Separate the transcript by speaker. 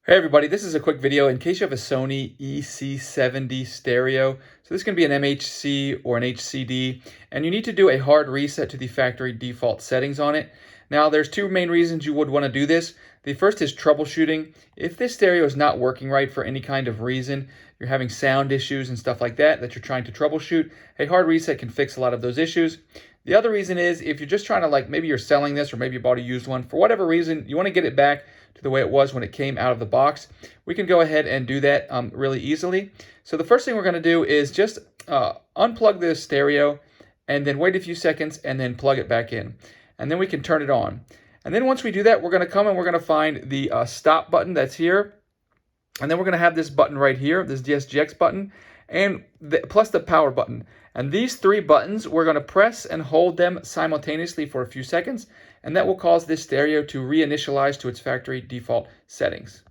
Speaker 1: Hey everybody, this is a quick video in case you have a Sony EC70 Stereo. So this can be an MHC or an HCD, and you need to do a hard reset to the factory default settings on it. Now there's two main reasons you would want to do this. The first is troubleshooting. If this stereo is not working right for any kind of reason, you're having sound issues and stuff like that you're trying to troubleshoot, a hard reset can fix a lot of those issues. The other reason is if you're just trying to maybe you're selling this or maybe you bought a used one, for whatever reason, you want to get it back to the way it was when it came out of the box, we can go ahead and do that really easily. So the first thing we're going to do is just unplug the stereo and then wait a few seconds and then plug it back in. And then we can turn it on. And then once we do that, we're going to come and we're going to find the stop button that's here. And then we're going to have this button right here, this DSGX button, and plus the power button. And these three buttons, we're going to press and hold them simultaneously for a few seconds, and that will cause this stereo to reinitialize to its factory default settings.